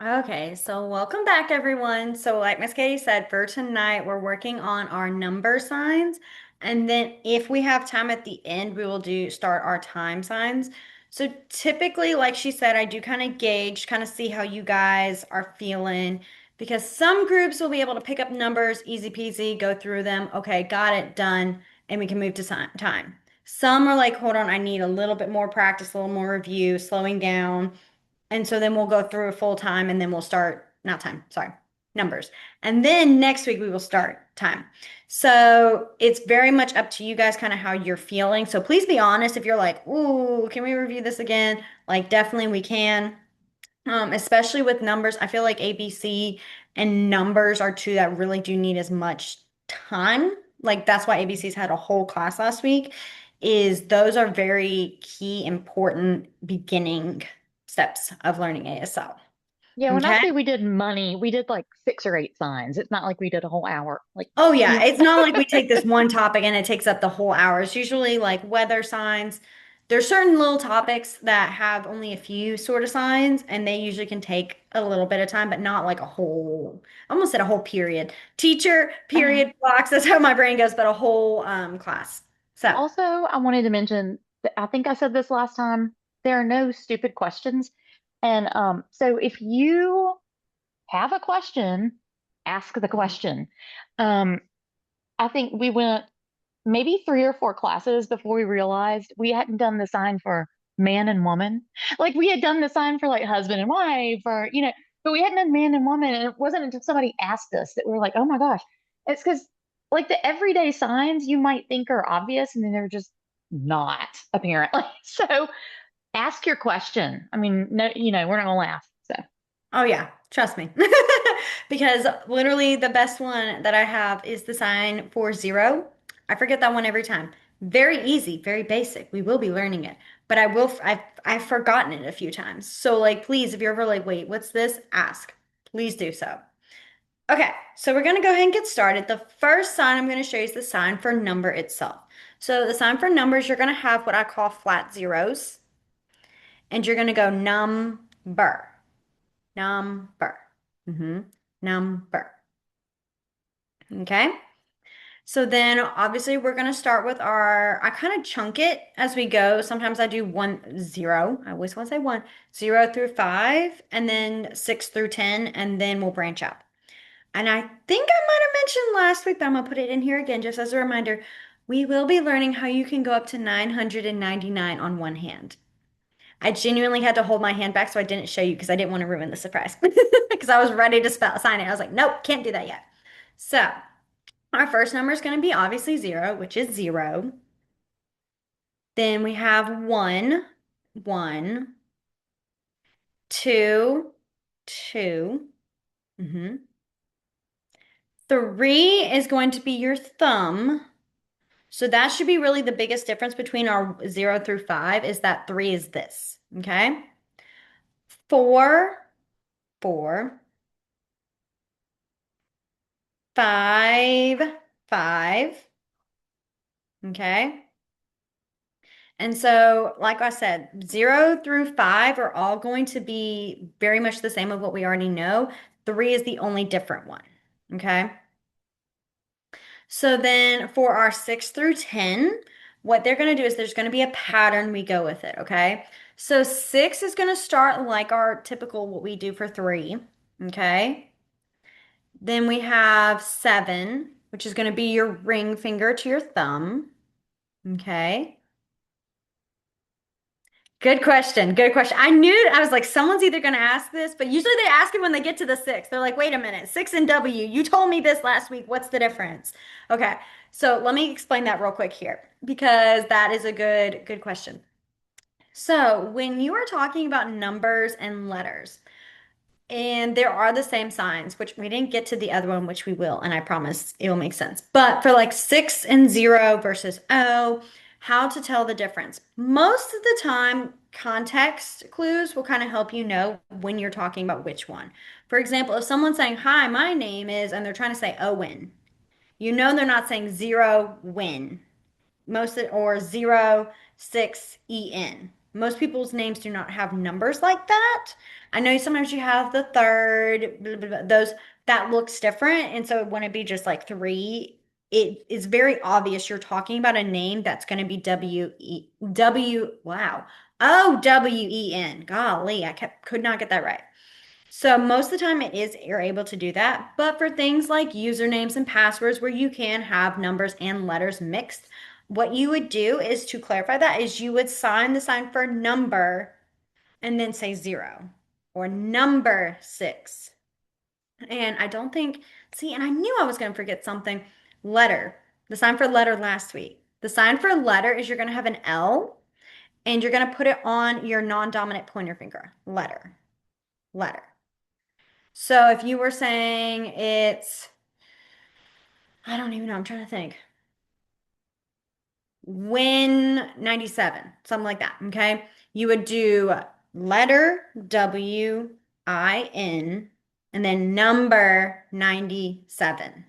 Okay, so welcome back, everyone. So, like Miss Katie said, for tonight, we're working on our number signs. And then if we have time at the end, we will do start our time signs. So typically, like she said, I do kind of gauge, kind of see how you guys are feeling because some groups will be able to pick up numbers, easy peasy, go through them. Okay, got it, done, and we can move to time. Some are like, hold on, I need a little bit more practice, a little more review, slowing down. And so then we'll go through a full time and then we'll start, not time, sorry, numbers. And then next week we will start time. So it's very much up to you guys, kind of how you're feeling. So please be honest if you're like, ooh, can we review this again? Like, definitely we can. Especially with numbers, I feel like ABC and numbers are two that really do need as much time. Like that's why ABC's had a whole class last week, is those are very key, important beginning steps of learning ASL. Yeah, when I Okay. say we did money, we did like 6 or 8 signs. It's not like we did a whole hour. Oh yeah, it's not like we take this one topic and it takes up the whole hour. It's usually like weather signs. There's certain little topics that have only a few sort of signs, and they usually can take a little bit of time, but not like a whole, I almost said a whole period. Teacher, uh, period, blocks. That's how my brain goes, but a whole class. So, Also, I wanted to mention that I think I said this last time. There are no stupid questions. And so if you have a question, ask the question. Um, I think we went maybe 3 or 4 classes before we realized we hadn't done the sign for man and woman. Like we had done the sign for like husband and wife or, but we hadn't done man and woman. And it wasn't until somebody asked us that we were like, oh my gosh. It's because like the everyday signs you might think are obvious and then they're just not apparently. So ask your question. I mean, no, we're not gonna laugh. So oh yeah, trust me. Because literally the best one that I have is the sign for zero. I forget that one every time. Very easy, very basic. We will be learning it, but I've forgotten it a few times. So like please, if you're ever like, wait, what's this? Ask. Please do so. Okay, so we're gonna go ahead and get started. The first sign I'm gonna show you is the sign for number itself. So the sign for numbers, you're gonna have what I call flat zeros, and you're gonna go number. Number. Mm-hmm. Number. Okay. So then obviously we're going to start with I kind of chunk it as we go. Sometimes I do 1, 0. I always want to say 1, 0 through 5, and then 6 through 10, and then we'll branch out. And I think I might have mentioned last week, but I'm going to put it in here again just as a reminder. We will be learning how you can go up to 999 on one hand. I genuinely had to hold my hand back so I didn't show you because I didn't want to ruin the surprise. Because I was ready to sign it. I was like, nope, can't do that yet. So our first number is going to be obviously zero, which is zero. Then we have one, one, two, two. hmm Three is going to be your thumb. So that should be really the biggest difference between our 0 through 5 is that three is this. Okay. Four, four, five, five. Okay. And so, like I said, 0 through 5 are all going to be very much the same of what we already know. Three is the only different one. Okay. So then for our 6 through 10, what they're going to do is there's going to be a pattern we go with it. Okay. So six is going to start like our typical what we do for three. Okay. Then we have seven, which is going to be your ring finger to your thumb. Okay. Good question. Good question. I knew I was like, someone's either going to ask this, but usually they ask it when they get to the six. They're like, wait a minute, six and W. You told me this last week. What's the difference? Okay. So let me explain that real quick here because that is a good question. So when you are talking about numbers and letters, and there are the same signs, which we didn't get to the other one, which we will, and I promise it will make sense. But for like 6 and 0 versus O, how to tell the difference. Most of the time, context clues will kind of help you know when you're talking about which one. For example, if someone's saying, Hi, my name is, and they're trying to say Owen, you know they're not saying 0 win. Or 0 6 EN. Most people's names do not have numbers like that. I know sometimes you have the third, blah, blah, blah, those that looks different. And so it wouldn't be just like three. It is very obvious you're talking about a name that's going to be wow. OWEN. Golly, could not get that right. So most of the time it is you're able to do that. But for things like usernames and passwords where you can have numbers and letters mixed, what you would do is to clarify that is you would sign the sign for number and then say zero or number six. And I don't think, see, and I knew I was going to forget something. Letter, the sign for letter last week. The sign for letter is you're going to have an L and you're going to put it on your non-dominant pointer finger. Letter, letter. So if you were saying it's, I don't even know, I'm trying to think. Win 97, something like that. Okay. You would do letter WIN and then number 97.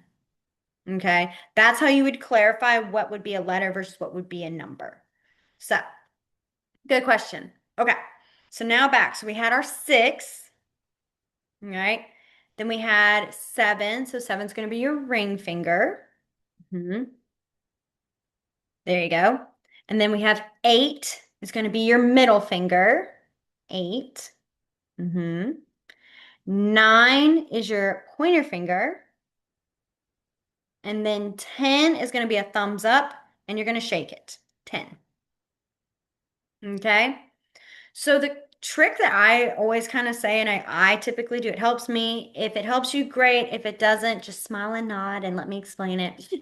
Okay. That's how you would clarify what would be a letter versus what would be a number. So, good question. Okay. So now back. So we had our six, right? Then we had seven. So seven's going to be your ring finger. Mhm. There you go. And then we have eight is going to be your middle finger. Eight. Mm-hmm. Nine is your pointer finger. And then 10 is going to be a thumbs up, and you're going to shake it. 10. Okay. So the trick that I always kind of say, and I typically do, it helps me. If it helps you, great. If it doesn't, just smile and nod and let me explain it.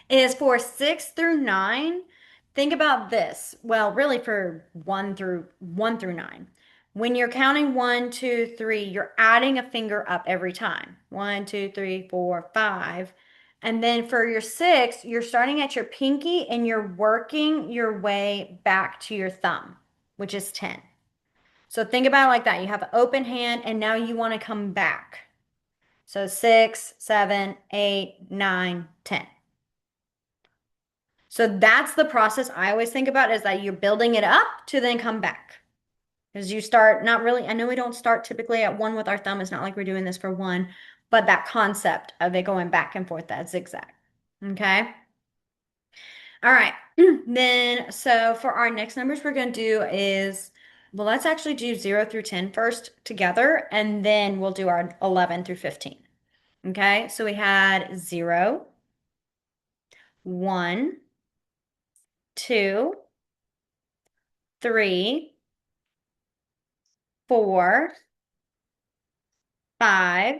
Is for 6 through 9. Think about this. Well, really for one through 9. When you're counting one, two, three, you're adding a finger up every time. One, two, three, four, five. And then for your six, you're starting at your pinky and you're working your way back to your thumb, which is 10. So think about it like that. You have an open hand and now you want to come back. So 6, 7, 8, 9, 10. So that's the process I always think about is that you're building it up to then come back. Because you start not really, I know we don't start typically at one with our thumb. It's not like we're doing this for one, but that concept of it going back and forth, that zigzag. Okay. All right. Then, so for our next numbers we're going to do is, well, let's actually do 0 through 10 first together, and then we'll do our 11 through 15. Okay. So we had 0, 1, 2, 3, 4, 5,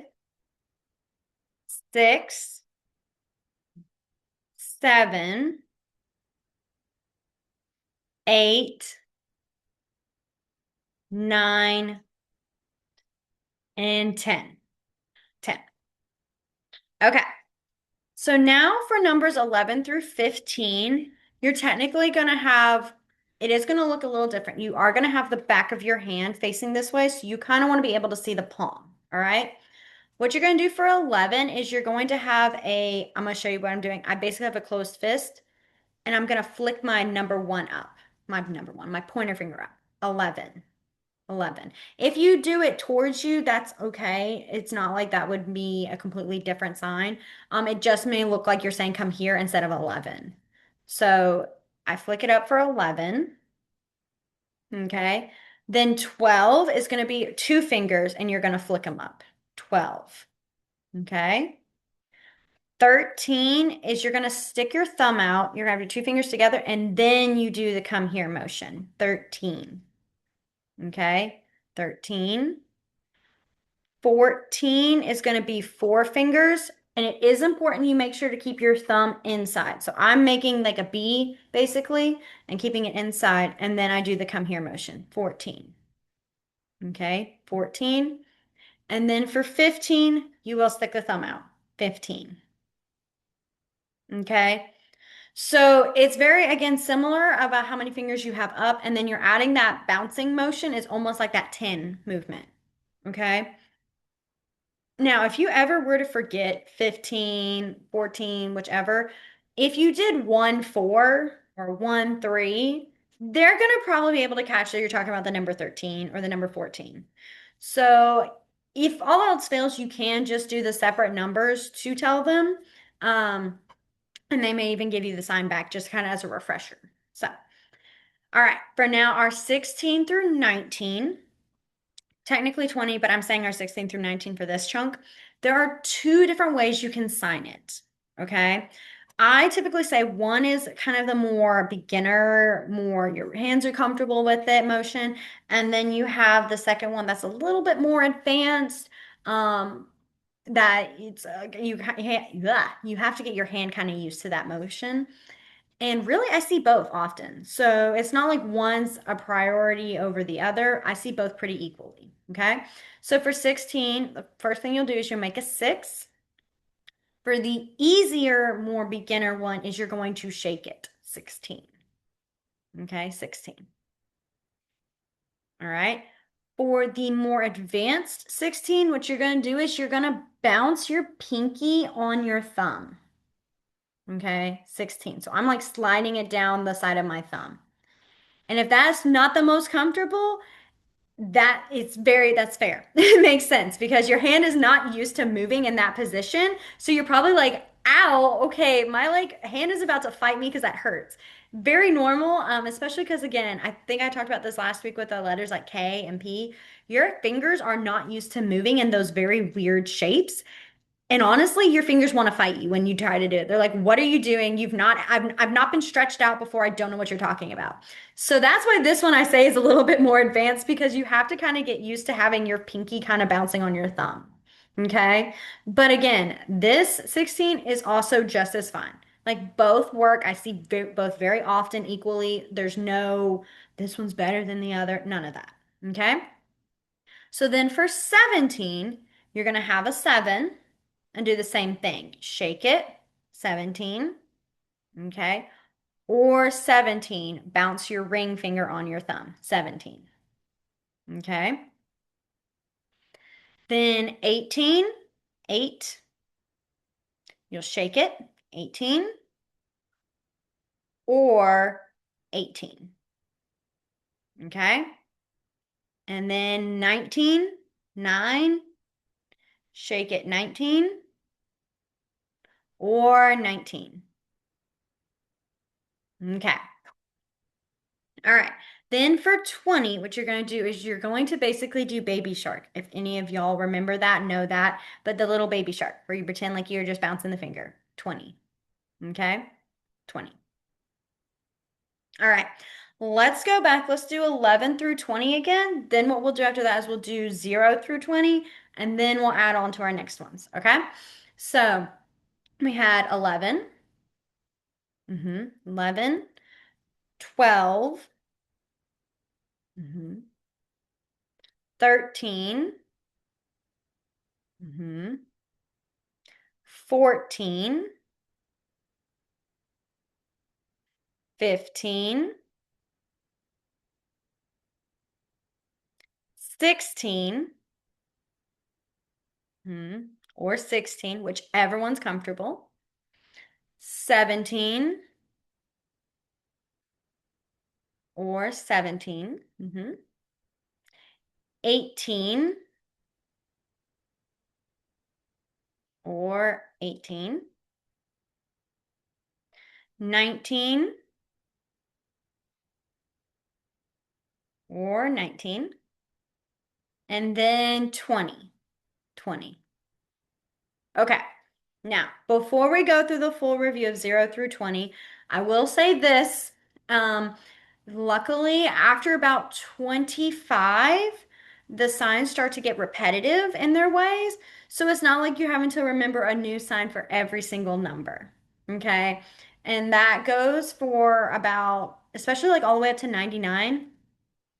6, 7, 8, 9, and 10. 10. Okay. So now for numbers 11 through 15, you're technically going to have, it is going to look a little different. You are going to have the back of your hand facing this way, so you kind of want to be able to see the palm, all right? What you're going to do for 11 is you're going to have I'm going to show you what I'm doing. I basically have a closed fist, and I'm going to flick my number one up, my pointer finger up, 11. 11. If you do it towards you, that's okay. It's not like that would be a completely different sign. It just may look like you're saying come here instead of 11. So I flick it up for 11. Okay. Then 12 is going to be two fingers and you're going to flick them up. 12. Okay. 13 is you're going to stick your thumb out. You're going to have your two fingers together and then you do the come here motion. 13. Okay. 13. 14 is going to be four fingers, and it is important you make sure to keep your thumb inside. So I'm making like a B basically and keeping it inside, and then I do the come here motion. 14. Okay, 14. And then for 15, you will stick the thumb out. 15. Okay. So it's very, again, similar about how many fingers you have up, and then you're adding that bouncing motion is almost like that 10 movement. Okay. Now, if you ever were to forget 15, 14, whichever, if you did 1, 4 or 1, 3, they're going to probably be able to catch that you're talking about the number 13 or the number 14. So if all else fails, you can just do the separate numbers to tell them. Um, and they may even give you the sign back just kind of as a refresher. So, all right, for now, our 16 through 19, technically 20, but I'm saying our 16 through 19 for this chunk. There are two different ways you can sign it. Okay. I typically say one is kind of the more beginner, more your hands are comfortable with it motion. And then you have the second one that's a little bit more advanced. Um, that it's you have to get your hand kind of used to that motion. And really, I see both often. So it's not like one's a priority over the other. I see both pretty equally. Okay. So for 16, the first thing you'll do is you'll make a six. For the easier, more beginner one is you're going to shake it. 16. Okay. 16. All right. For the more advanced 16, what you're going to do is you're going to bounce your pinky on your thumb. Okay. 16. So I'm like sliding it down the side of my thumb. And if that's not the most comfortable, that's fair. It makes sense because your hand is not used to moving in that position. So you're probably like, ow, okay, my like hand is about to fight me because that hurts. Very normal, especially because again, I think I talked about this last week with the letters like K and P. Your fingers are not used to moving in those very weird shapes. And honestly, your fingers want to fight you when you try to do it. They're like, "What are you doing? I've not been stretched out before. I don't know what you're talking about." So that's why this one I say is a little bit more advanced because you have to kind of get used to having your pinky kind of bouncing on your thumb. Okay? But again, this 16 is also just as fine. Like both work. I see both very often equally. There's no, this one's better than the other. None of that. Okay? So then for 17, you're going to have a 7 and do the same thing. Shake it, 17, okay? Or 17, bounce your ring finger on your thumb, 17, okay? Then 18, 8, you'll shake it, 18, or 18, okay? And then 19, 9, shake it, 19, or 19, okay? All right. Then for 20, what you're going to do is you're going to basically do baby shark. If any of y'all remember that, know that, but the little baby shark where you pretend like you're just bouncing the finger. 20. Okay? 20. All right. Let's go back. Let's do 11 through 20 again. Then what we'll do after that is we'll do 0 through 20, and then we'll add on to our next ones. Okay? So we had 11, 11, 12, 13, 14, 15, 16, or 16, whichever one's comfortable, 17 or 17, 18 or 18, 19 or 19, and then 20, 20. Okay. Now, before we go through the full review of 0 through 20, I will say this. Um, Luckily, after about 25, the signs start to get repetitive in their ways. So it's not like you're having to remember a new sign for every single number. Okay. And that goes for about, especially like all the way up to 99.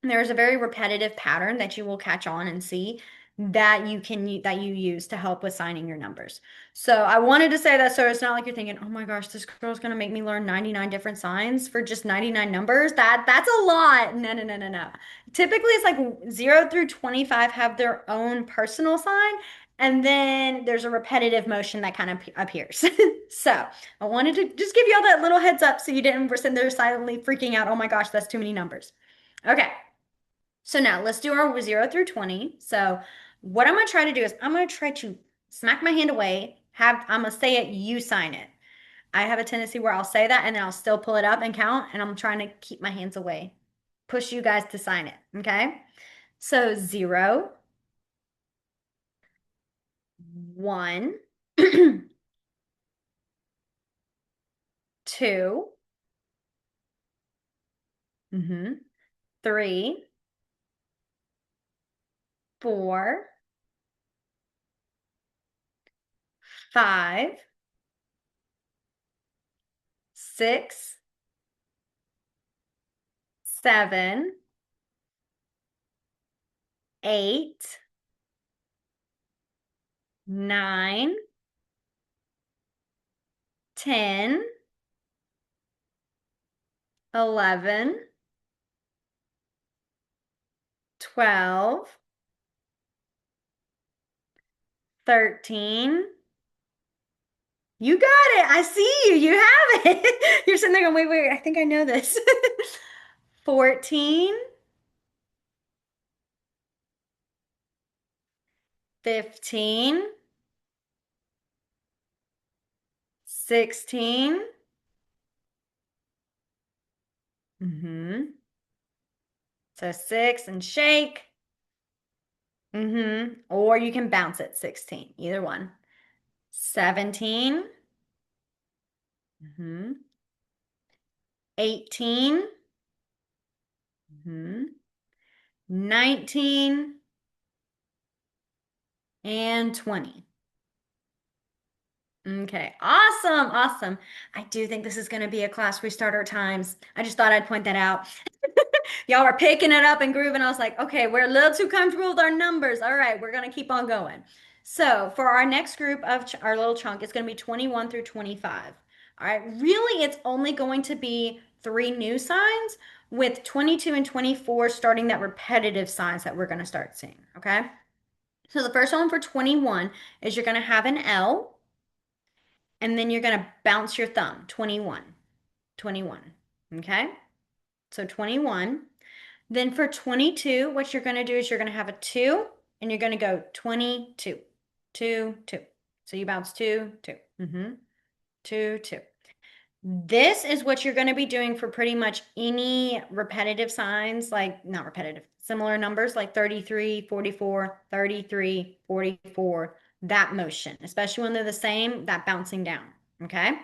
There's a very repetitive pattern that you will catch on and see that you use to help with signing your numbers. So I wanted to say that so it's not like you're thinking, "Oh my gosh, this girl's going to make me learn 99 different signs for just 99 numbers." That's a lot. No, no, no, no, no. Typically it's like 0 through 25 have their own personal sign, And then there's a repetitive motion that kind of appears. So I wanted to just give you all that little heads up so you didn't were sitting there silently freaking out. Oh my gosh, that's too many numbers. Okay, so now let's do our 0 through 20. So what I'm gonna try to do is I'm gonna try to smack my hand away, I'm gonna say it, you sign it. I have a tendency where I'll say that and then I'll still pull it up and count, and I'm trying to keep my hands away. Push you guys to sign it, okay? So 0, 1, 2, 3, 4, 5, 6, 7, 8, 9, 10, 11, 12, 13. You got it. I see you. You have it. You're sitting there going, wait, wait, I think I know this. 14, 15, 16. So 6 and shake. Or you can bounce it 16, either one. 17. 18. 19 and 20. Okay, awesome, awesome. I do think this is going to be a class restart our times. I just thought I'd point that out. Y'all were picking it up and grooving. I was like, okay, we're a little too comfortable with our numbers. All right, we're going to keep on going. So for our next group of our little chunk, it's going to be 21 through 25. All right, really, it's only going to be three new signs with 22 and 24 starting that repetitive signs that we're going to start seeing. Okay, so the first one for 21 is you're going to have an L, and then you're going to bounce your thumb, 21, 21. Okay, so 21. Then for 22, what you're going to do is you're going to have a 2 and you're going to go 22, 2, 2. So you bounce 2, 2, 2, 2. This is what you're going to be doing for pretty much any repetitive signs, like not repetitive, similar numbers like 33, 44, 33, 44, that motion, especially when they're the same, that bouncing down. Okay.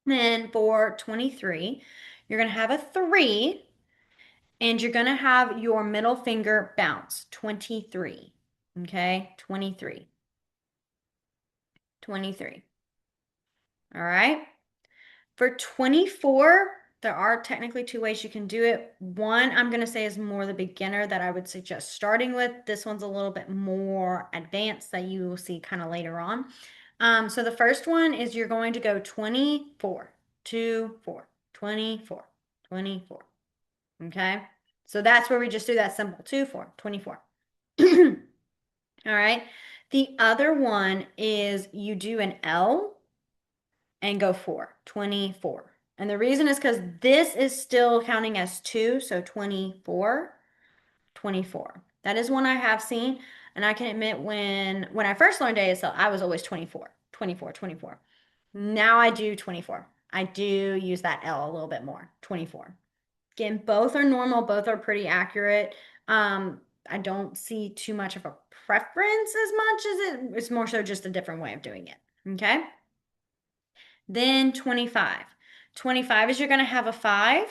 Then for 23, you're going to have a 3 and you're going to have your middle finger bounce 23. Okay, 23. 23. All right. For 24, there are technically two ways you can do it. One, I'm going to say is more the beginner that I would suggest starting with. This one's a little bit more advanced that you will see kind of later on. So the first one is you're going to go 24, 2, 4, 24, 24. Okay. So that's where we just do that simple 2, 4, 24. All right. The other one is you do an L and go 4, 24. And the reason is because this is still counting as 2, so 24, 24. That is one I have seen. And I can admit when I first learned ASL, I was always 24, 24, 24. Now I do 24. I do use that L a little bit more, 24. Again, both are normal, both are pretty accurate. I don't see too much of a preference as much as it's more so just a different way of doing it. Okay. Then 25. 25 is you're going to have a 5.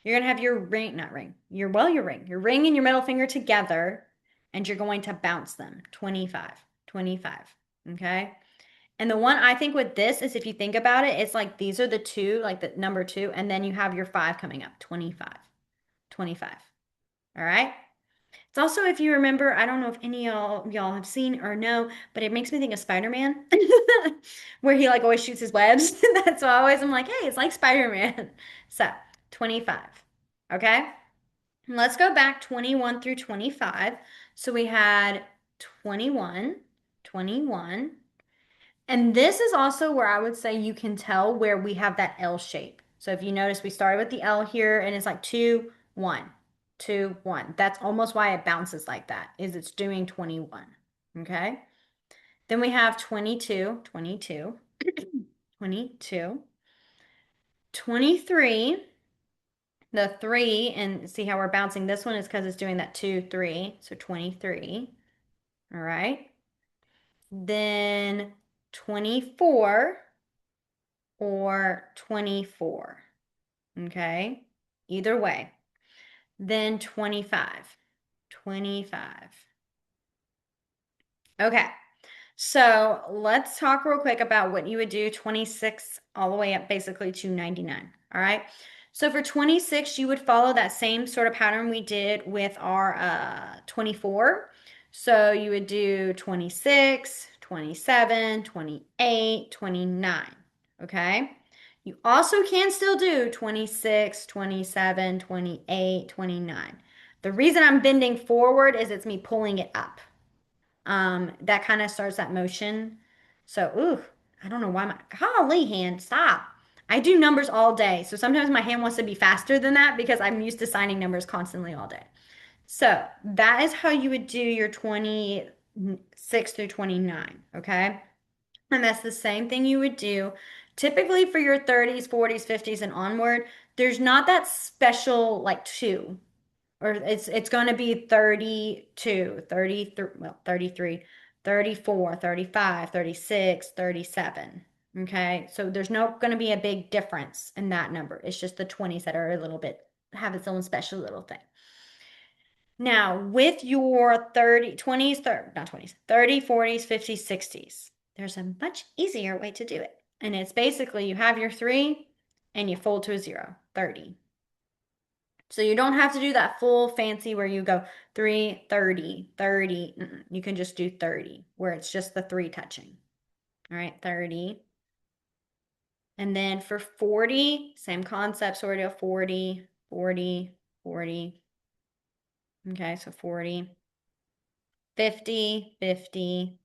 You're going to have your ring, not ring, your ring and your middle finger together, and you're going to bounce them. 25, 25. Okay. And the one I think with this is if you think about it, it's like these are the two, like the number 2, and then you have your 5 coming up, 25, 25. All right. It's also, if you remember, I don't know if any of y'all have seen or know, but it makes me think of Spider-Man, where he like always shoots his webs. That's why I always I'm like, hey, it's like Spider-Man. So 25. Okay. Let's go back 21 through 25. So we had 21. 21. And this is also where I would say you can tell where we have that L shape. So if you notice, we started with the L here and it's like 2, 1, 2, 1. That's almost why it bounces like that, is it's doing 21. Okay. Then we have 22, 22, 22, 23, the 3, and see how we're bouncing this one is because it's doing that 2, 3. So 23. All right. Then 24 or 24. Okay. Either way. Then 25. 25. Okay. So let's talk real quick about what you would do 26 all the way up basically to 99. All right. So for 26, you would follow that same sort of pattern we did with our 24. So you would do 26, 27, 28, 29. Okay. You also can still do 26, 27, 28, 29. The reason I'm bending forward is it's me pulling it up. That kind of starts that motion. So, ooh, I don't know why my golly hand, stop. I do numbers all day. So sometimes my hand wants to be faster than that because I'm used to signing numbers constantly all day. So that is how you would do your 26 through 29, okay? And that's the same thing you would do typically for your 30s, 40s, 50s, and onward. There's not that special like two or it's going to be 32, 33, well, 33, 34, 35, 36, 37. Okay? So there's no going to be a big difference in that number. It's just the 20s that are a little bit have its own special little thing. Now, with your 30, 20s, not 20s, 30, 40s, 50s, 60s, there's a much easier way to do it. And it's basically you have your 3 and you fold to a 0, 30. So you don't have to do that full fancy where you go 3, 30, 30. You can just do 30 where it's just the 3 touching. All right, 30. And then for 40, same concept, sort of 40, 40, 40. Okay, so 40, 50, 50.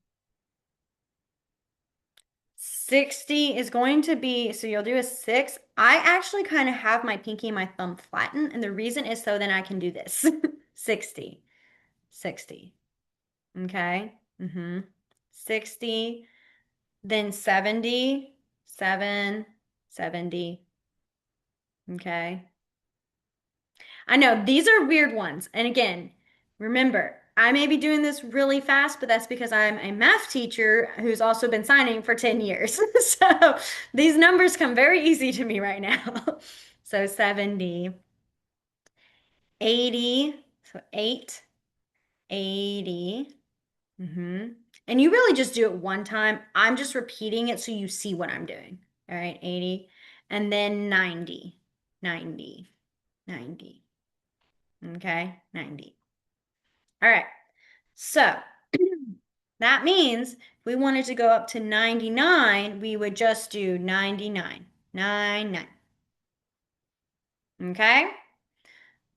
60 is going to be, so you'll do a 6. I actually kind of have my pinky and my thumb flattened, and the reason is so then I can do this. 60, 60. Okay. 60, then 70, 7, 70. Okay. I know these are weird ones. And again, remember, I may be doing this really fast, but that's because I'm a math teacher who's also been signing for 10 years. So these numbers come very easy to me right now. So 70, 80, so 8, 80. And you really just do it one time. I'm just repeating it so you see what I'm doing. All right, 80. And then 90, 90, 90. Okay, 90. All right. So that means if we wanted to go up to 99, we would just do 99, 99. Okay?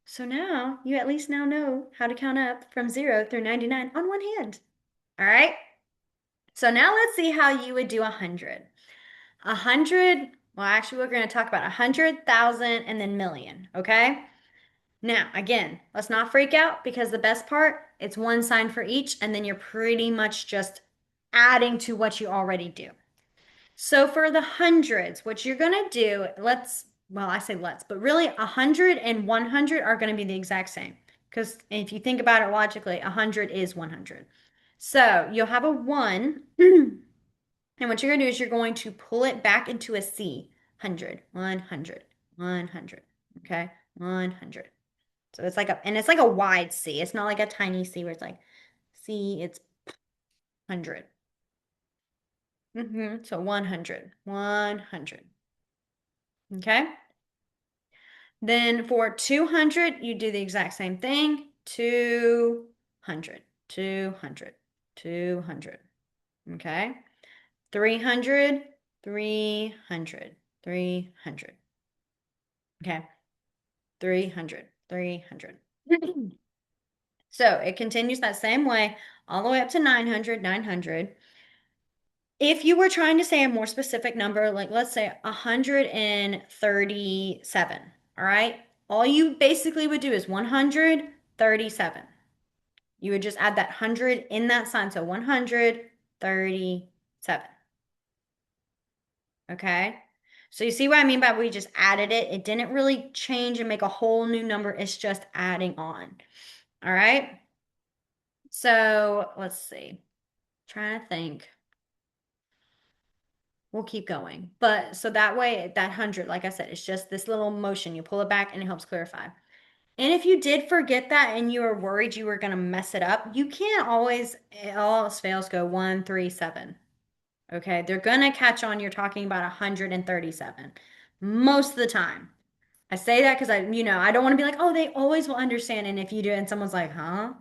So now you at least now know how to count up from 0 through 99 on one hand. All right? So now let's see how you would do 100. 100, well, actually, we're going to talk about 100,000 and then million, okay? Now, again, let's not freak out because the best part, it's one sign for each, and then you're pretty much just adding to what you already do. So for the hundreds, what you're going to do, well, I say let's, but really 100 and 100 are going to be the exact same. Because if you think about it logically, 100 is 100. So you'll have a 1. And what you're going to do is you're going to pull it back into a C. 100, 100, 100. Okay? 100. So it's like and it's like a wide C. It's not like a tiny C where it's like C, it's 100. So 100, 100. Okay? Then for 200, you do the exact same thing. 200, 200, 200. Okay? 300, 300, 300. Okay? 300, 300. So it continues that same way all the way up to 900, 900. If you were trying to say a more specific number, like let's say 137, all right? All you basically would do is 137. You would just add that 100 in that sign. So 137. Okay? So you see what I mean by we just added it? It didn't really change and make a whole new number. It's just adding on. All right? So let's see. Trying to think. We'll keep going. But so that way, that 100, like I said, it's just this little motion. You pull it back and it helps clarify. And if you did forget that and you were worried you were going to mess it up, you can't always, all else fails, go 137. Okay. They're going to catch on you're talking about 137 most of the time. I say that because I don't want to be like, oh, they always will understand. And if you do, and someone's like, huh?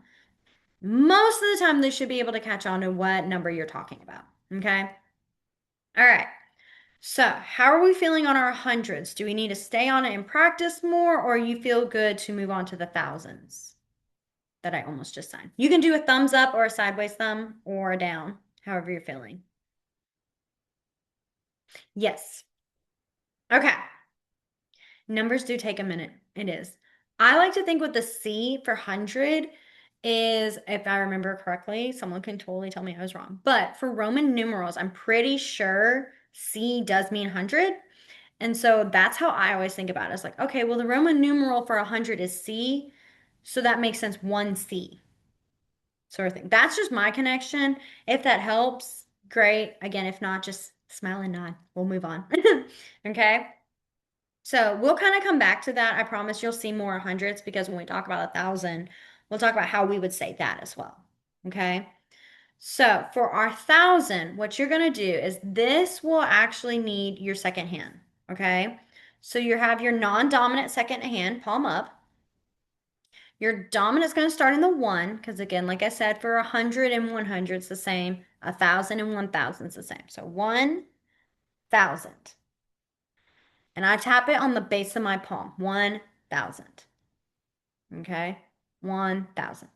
Most of the time, they should be able to catch on to what number you're talking about. Okay. All right. So, how are we feeling on our hundreds? Do we need to stay on it and practice more, or you feel good to move on to the thousands that I almost just signed? You can do a thumbs up or a sideways thumb or a down, however you're feeling. Yes. Okay. Numbers do take a minute. It is. I like to think with the C for 100 is, if I remember correctly, someone can totally tell me I was wrong. But for Roman numerals, I'm pretty sure C does mean 100. And so that's how I always think about it. It's like, okay, well, the Roman numeral for 100 is C. So that makes sense, 1C sort of thing. That's just my connection. If that helps, great. Again, if not, just smile and nod. We'll move on. Okay. So we'll kind of come back to that. I promise you'll see more hundreds because when we talk about 1,000, we'll talk about how we would say that as well. Okay. So for our 1,000, what you're going to do is this will actually need your second hand. Okay. So you have your non-dominant second hand, palm up. Your dominant is going to start in the one because again, like I said, for 100 and 100, it's the same. 1,000 and 1,000 is the same. So 1,000. And I tap it on the base of my palm. 1,000. Okay. 1,000.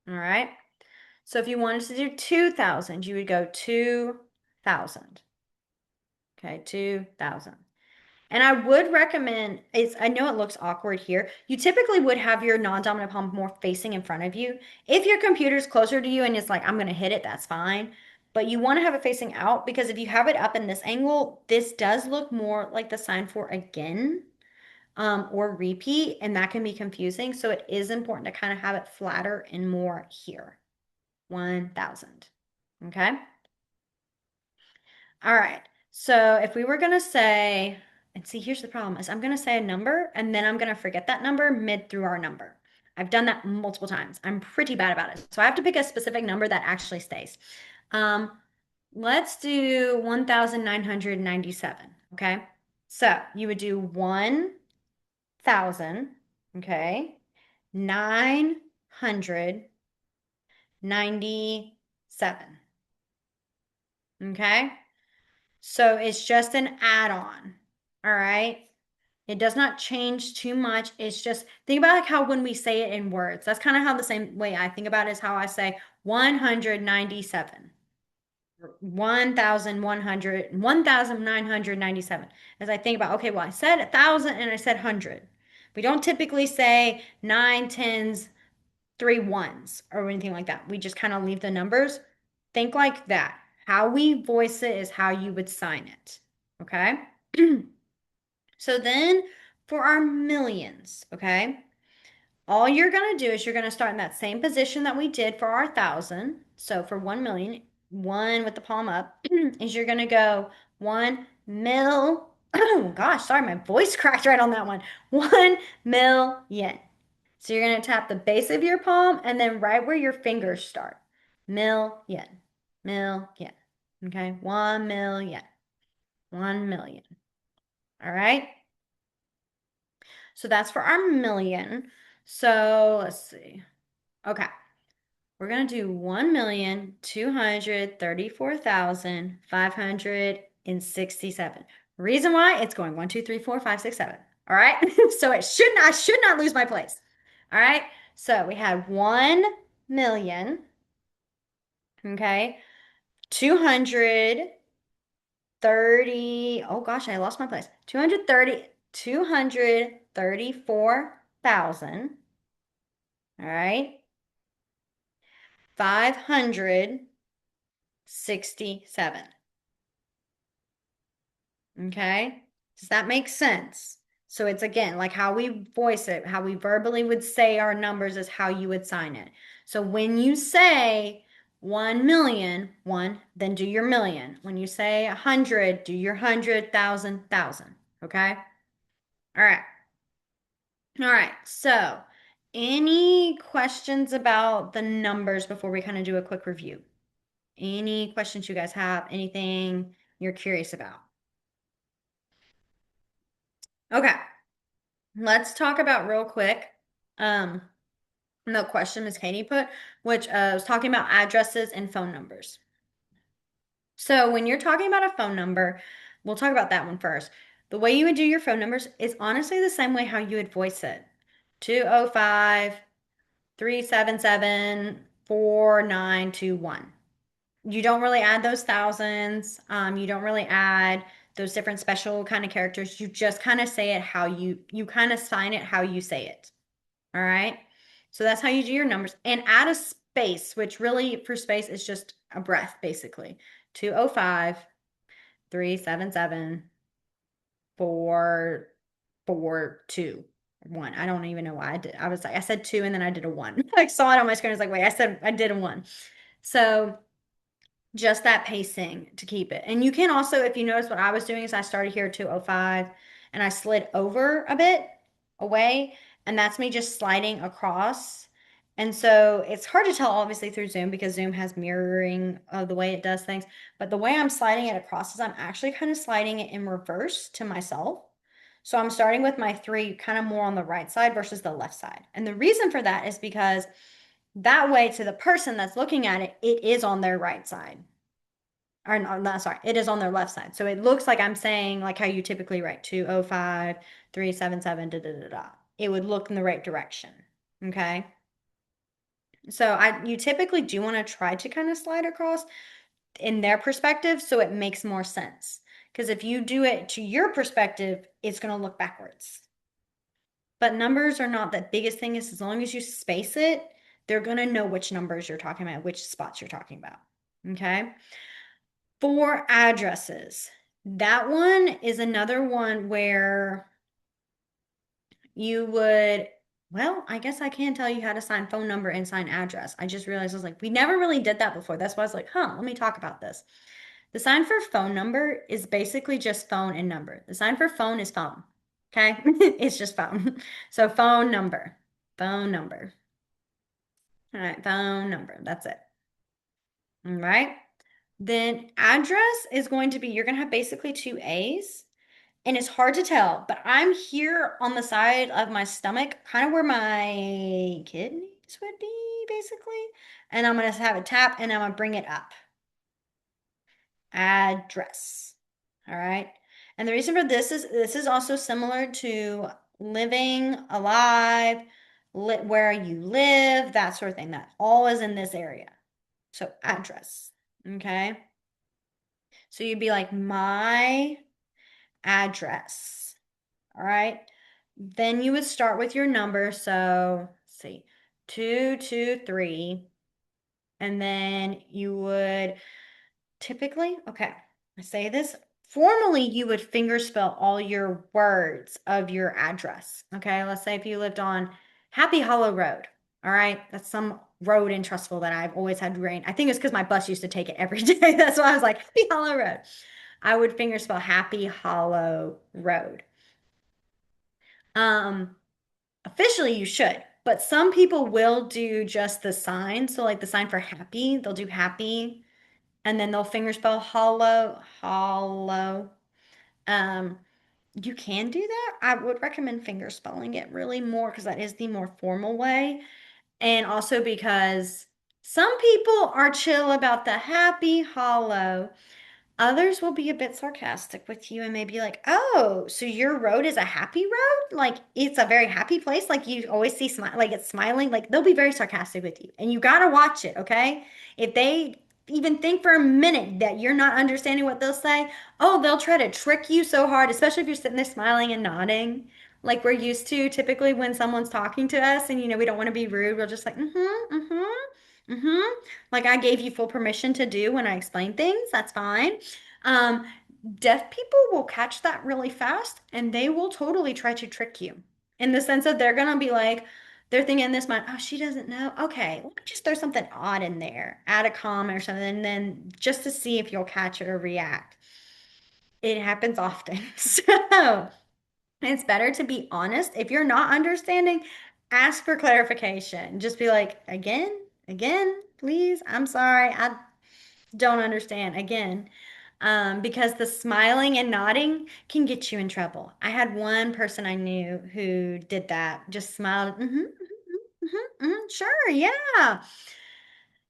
All right. So if you wanted to do 2,000, you would go 2,000. Okay. 2,000. And I would recommend, I know it looks awkward here. You typically would have your non-dominant palm more facing in front of you. If your computer's closer to you and it's like, I'm going to hit it, that's fine. But you want to have it facing out because if you have it up in this angle, this does look more like the sign for again, or repeat, and that can be confusing. So it is important to kind of have it flatter and more here. 1,000. Okay. All right. So if we were going to say, and see, here's the problem is I'm going to say a number and then I'm going to forget that number mid through our number. I've done that multiple times. I'm pretty bad about it. So I have to pick a specific number that actually stays. Um, let's do 1,997. Okay. So you would do 1,000. Okay. 997. Okay. So it's just an add-on. All right. It does not change too much. It's just think about like how when we say it in words, that's kind of how the same way I think about it is how I say 197, 1,100, 1,997. As I think about, okay, well, I said 1,000 and I said 100. We don't typically say nine, tens, three ones or anything like that. We just kind of leave the numbers. Think like that. How we voice it is how you would sign it. Okay. So then for our millions, okay, all you're going to do is you're going to start in that same position that we did for our 1,000. So for 1 million, one with the palm up, is you're going to go 1 mil. Oh gosh, sorry, my voice cracked right on that one. 1 million. So you're going to tap the base of your palm and then right where your fingers start. Million, million. Okay, 1 million, 1 million. All right. So that's for our million. So let's see. Okay. We're going to do 1,234,567. Reason why it's going 1, 2, 3, 4, 5, 6, 7. All right. So I should not lose my place. All right. So we had 1 million, okay? 230, oh gosh, I lost my place. 234,000. All right. 567. Okay. Does that make sense? So it's again like how we voice it, how we verbally would say our numbers is how you would sign it. So when you say 1 million, one, then do your million. When you say 100, do your 100,000. Okay. All right. All right. So any questions about the numbers before we kind of do a quick review? Any questions you guys have? Anything you're curious about? Okay. Let's talk about real quick. Um, the question Miss Katie put, which was talking about addresses and phone numbers. So when you're talking about a phone number, we'll talk about that one first. The way you would do your phone numbers is honestly the same way how you would voice it. 205-377-4921. You don't really add those thousands. You don't really add those different special kind of characters. You just kind of say it how you kind of sign it how you say it. All right. So that's how you do your numbers and add a space, which really for space is just a breath, basically. 205-377-442-1. I don't even know why I did. I was like, I said two and then I did a one. I saw it on my screen. I was like, wait, I did a one. So just that pacing to keep it. And you can also, if you notice what I was doing is I started here at 205 and I slid over a bit away, and that's me just sliding across. And so it's hard to tell obviously through Zoom because Zoom has mirroring of the way it does things. But the way I'm sliding it across is I'm actually kind of sliding it in reverse to myself. So I'm starting with my three kind of more on the right side versus the left side. And the reason for that is because that way to the person that's looking at it, it is on their right side. Or no, no, sorry, it is on their left side. So it looks like I'm saying like how you typically write 205-377 da da da da. It would look in the right direction. Okay. So you typically do want to try to kind of slide across in their perspective so it makes more sense. Because if you do it to your perspective, it's going to look backwards. But numbers are not the biggest thing, is as long as you space it, they're going to know which numbers you're talking about, which spots you're talking about. Okay. For addresses, that one is another one where you would, well, I guess I can tell you how to sign phone number and sign address. I just realized I was like, we never really did that before. That's why I was like, let me talk about this. The sign for phone number is basically just phone and number. The sign for phone is phone. Okay. It's just phone. So phone number, phone number. All right. Phone number. That's it. All right. Then address is going to be, you're going to have basically two A's. And it's hard to tell, but I'm here on the side of my stomach, kind of where my kidneys would be, basically. And I'm going to have a tap and I'm going to bring it up. Address. All right. And the reason for this is also similar to living, alive, where you live, that sort of thing. That all is in this area. So address. Okay. So you'd be like, my address. All right. Then you would start with your number. So let's see, 223. And then you would typically, okay, I say this formally, you would finger spell all your words of your address. Okay. Let's say if you lived on Happy Hollow Road. All right. That's some road in Trustful that I've always had rain. I think it's because my bus used to take it every day. That's why I was like, Happy Hollow Road. I would finger spell Happy Hollow Road. Um, Officially, you should, but some people will do just the sign. So, like the sign for happy, they'll do happy and then they'll fingerspell hollow, hollow. Um, you can do that. I would recommend fingerspelling it really more because that is the more formal way. And also because some people are chill about the happy hollow. Others will be a bit sarcastic with you and maybe like, oh, so your road is a happy road? Like it's a very happy place. Like you always see smile, like it's smiling. Like they'll be very sarcastic with you. And you got to watch it, okay? If they even think for a minute that you're not understanding what they'll say, oh, they'll try to trick you so hard, especially if you're sitting there smiling and nodding. Like we're used to typically when someone's talking to us and we don't want to be rude, we're just like, mm-hmm, mm-hmm, mm-hmm. Like I gave you full permission to do when I explain things. That's fine. Um, Deaf people will catch that really fast and they will totally try to trick you in the sense that they're gonna be like, they're thinking in this mind, oh, she doesn't know. Okay, let me just throw something odd in there, add a comma or something, and then just to see if you'll catch it or react. It happens often. So it's better to be honest. If you're not understanding, ask for clarification. Just be like, again, please. I'm sorry. I don't understand again. Because the smiling and nodding can get you in trouble. I had one person I knew who did that, just smiled, sure, yeah.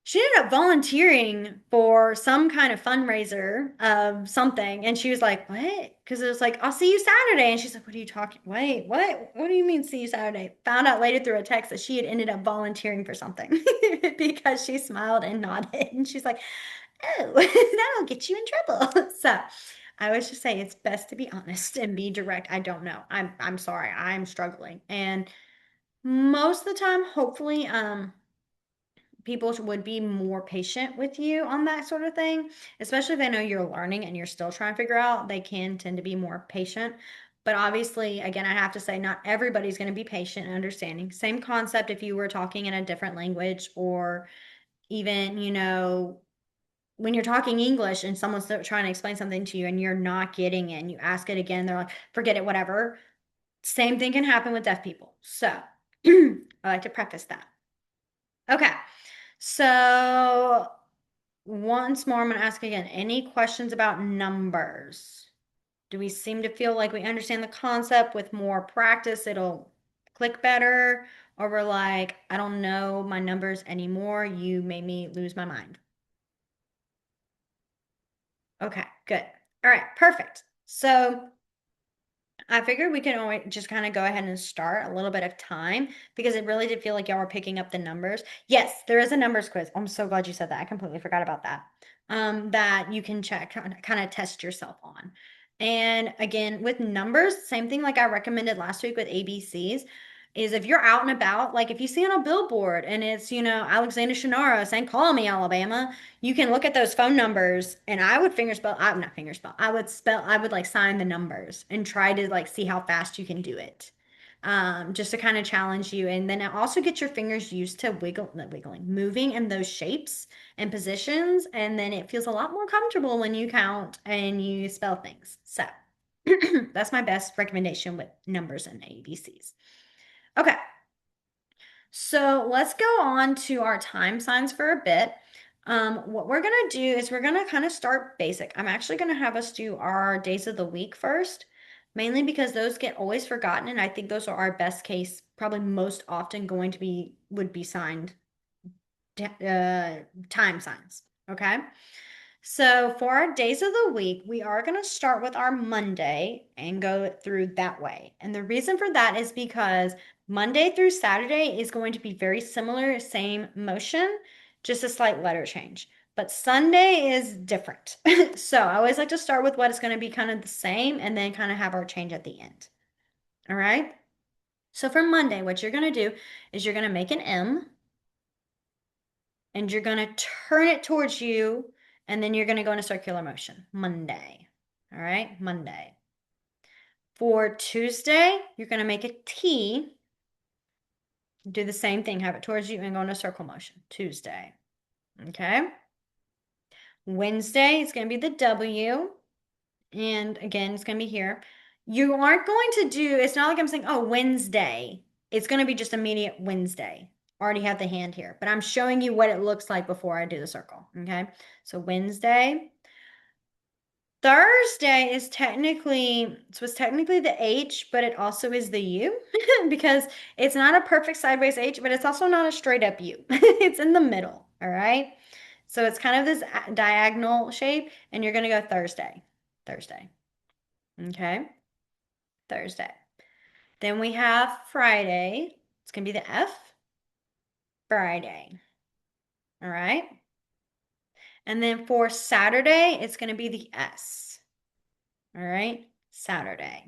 She ended up volunteering for some kind of fundraiser of something, and she was like, "What?" Because it was like, "I'll see you Saturday," and she's like, "What are you talking? Wait, what? What do you mean see you Saturday?" Found out later through a text that she had ended up volunteering for something because she smiled and nodded, and she's like, oh, that'll get you in trouble. So I always just say it's best to be honest and be direct. I don't know. I'm sorry. I'm struggling. And most of the time, hopefully, people would be more patient with you on that sort of thing, especially if they know you're learning and you're still trying to figure out, they can tend to be more patient. But obviously, again, I have to say, not everybody's going to be patient and understanding. Same concept if you were talking in a different language or even, when you're talking English and someone's trying to explain something to you and you're not getting it and you ask it again, they're like, forget it, whatever. Same thing can happen with deaf people. So I like to preface that. Okay. So once more, I'm going to ask again, any questions about numbers? Do we seem to feel like we understand the concept with more practice? It'll click better. Or we're like, I don't know my numbers anymore. You made me lose my mind. Okay, good. All right, perfect. So I figured we could only just kind of go ahead and start a little bit of time because it really did feel like y'all were picking up the numbers. Yes, there is a numbers quiz. I'm so glad you said that. I completely forgot about that. That you can check, kind of test yourself on. And again, with numbers, same thing like I recommended last week with ABCs, is if you're out and about, like if you see on a billboard and it's, Alexander Shannara saying, call me, Alabama, you can look at those phone numbers and I would fingerspell, I not fingerspell, I would like sign the numbers and try to like see how fast you can do it. Just to kind of challenge you. And then also get your fingers used to wiggling, moving in those shapes and positions. And then it feels a lot more comfortable when you count and you spell things. So that's my best recommendation with numbers and ABCs. Okay. So let's go on to our time signs for a bit. What we're going to do is we're going to kind of start basic. I'm actually going to have us do our days of the week first, mainly because those get always forgotten. And I think those are our best case, probably most often would be signed, time signs. Okay. So for our days of the week, we are going to start with our Monday and go through that way. And the reason for that is because Monday through Saturday is going to be very similar, same motion, just a slight letter change. But Sunday is different. So I always like to start with what is going to be kind of the same and then kind of have our change at the end. All right. So for Monday, what you're going to do is you're going to make an M and you're going to turn it towards you and then you're going to go in a circular motion. Monday. All right, Monday. For Tuesday, you're going to make a T. Do the same thing, have it towards you and go in a circle motion. Tuesday. Okay. Wednesday is going to be the W. And again, it's going to be here. You aren't going to do, it's not like I'm saying, oh, Wednesday. It's going to be just immediate Wednesday. Already have the hand here, but I'm showing you what it looks like before I do the circle. Okay. So Wednesday. Thursday is technically the H, but it also is the U because it's not a perfect sideways H, but it's also not a straight up U. It's in the middle. All right. So it's kind of this diagonal shape, and you're going to go Thursday. Thursday. Okay. Thursday. Then we have Friday. It's going to be the F. Friday. All right. And then for Saturday, it's going to be the S. All right. Saturday.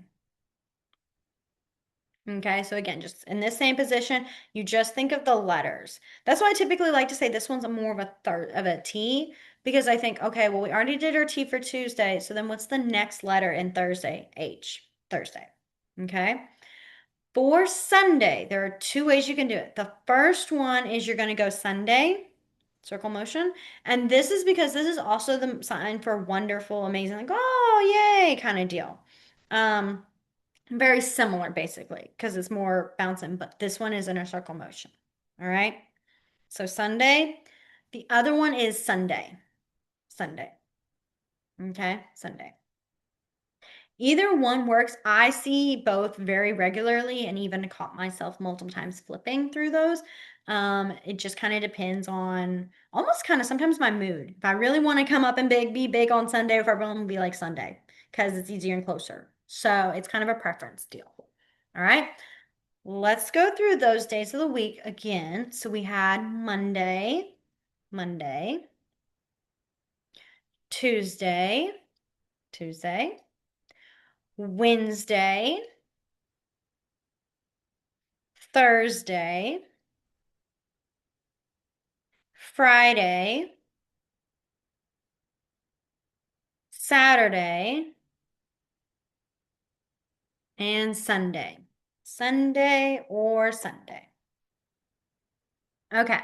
Okay, so again, just in this same position, you just think of the letters. That's why I typically like to say this one's more of a third of a T because I think, okay, well, we already did our T for Tuesday, so then what's the next letter in Thursday? H, Thursday. Okay. For Sunday, there are two ways you can do it. The first one is you're going to go Sunday, circle motion. And this is because this is also the sign for wonderful, amazing, like, oh, yay, kind of deal. Um, Very similar, basically, because it's more bouncing, but this one is in a circle motion. All right. So Sunday. The other one is Sunday. Sunday. Okay. Sunday. Either one works. I see both very regularly and even caught myself multiple times flipping through those. It just kind of depends on almost kind of sometimes my mood. If I really want to come up and be big on Sunday, if I really want to be like Sunday, because it's easier and closer. So it's kind of a preference deal. All right. Let's go through those days of the week again. So we had Monday, Monday, Tuesday, Tuesday, Wednesday, Thursday, Friday, Saturday, and Sunday. Sunday or Sunday. Okay.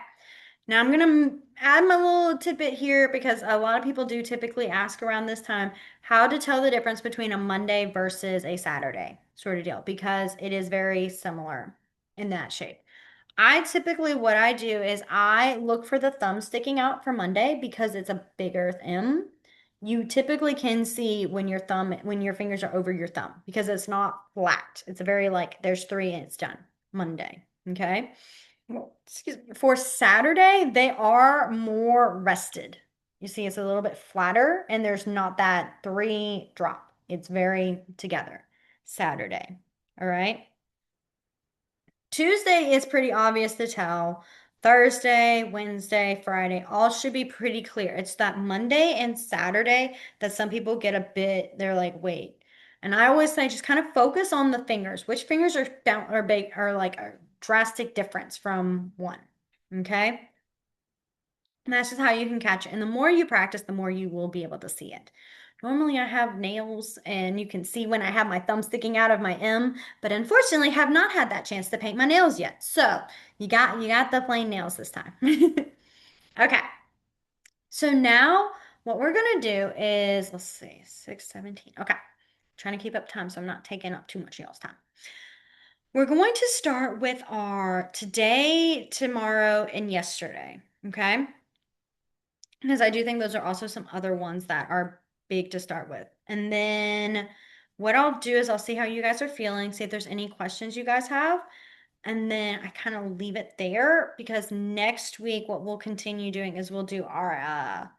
Now I'm gonna add my little tidbit here because a lot of people do typically ask around this time how to tell the difference between a Monday versus a Saturday sort of deal because it is very similar in that shape. I typically, what I do is I look for the thumb sticking out for Monday because it's a bigger thumb. You typically can see when your fingers are over your thumb because it's not flat. It's a very like, there's three and it's done. Monday. Okay. Well, excuse me. For Saturday, they are more rested. You see, it's a little bit flatter and there's not that three drop. It's very together. Saturday. All right. Tuesday is pretty obvious to tell. Thursday, Wednesday, Friday, all should be pretty clear. It's that Monday and Saturday that some people get a bit, they're like, wait. And I always say just kind of focus on the fingers. Which fingers are down or big are like a drastic difference from one. Okay? And that's just how you can catch it. And the more you practice, the more you will be able to see it. Normally I have nails and you can see when I have my thumb sticking out of my M, but unfortunately have not had that chance to paint my nails yet. So you got the plain nails this time. Okay. So now what we're gonna do is let's see, 6:17. Okay. Trying to keep up time so I'm not taking up too much of y'all's time. We're going to start with our today, tomorrow, and yesterday. Okay. Because I do think those are also some other ones that are big to start with. And then what I'll do is I'll see how you guys are feeling, see if there's any questions you guys have. And then I kind of leave it there because next week, what we'll continue doing is we'll do our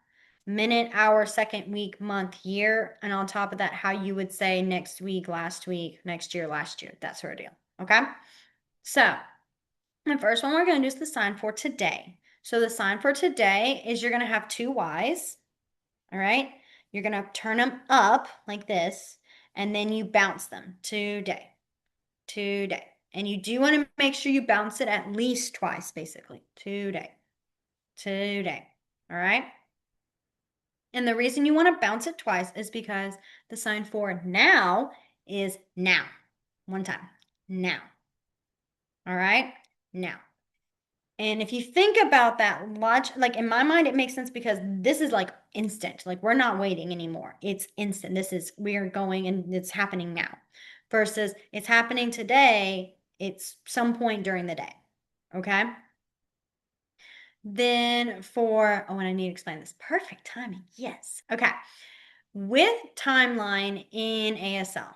minute, hour, second, week, month, year. And on top of that, how you would say next week, last week, next year, last year, that sort of deal. Okay. So the first one we're going to do is the sign for today. So the sign for today is you're going to have two Y's. All right. You're going to turn them up like this, and then you bounce them today, today. And you do want to make sure you bounce it at least twice, basically. Today, today. All right. And the reason you want to bounce it twice is because the sign for now is now. One time. Now. All right. Now. And if you think about that logic, like in my mind, it makes sense because this is like instant. Like we're not waiting anymore. It's instant. We are going and it's happening now. Versus it's happening today, it's some point during the day. Okay. Then and I need to explain this. Perfect timing. Yes. Okay. With timeline in ASL,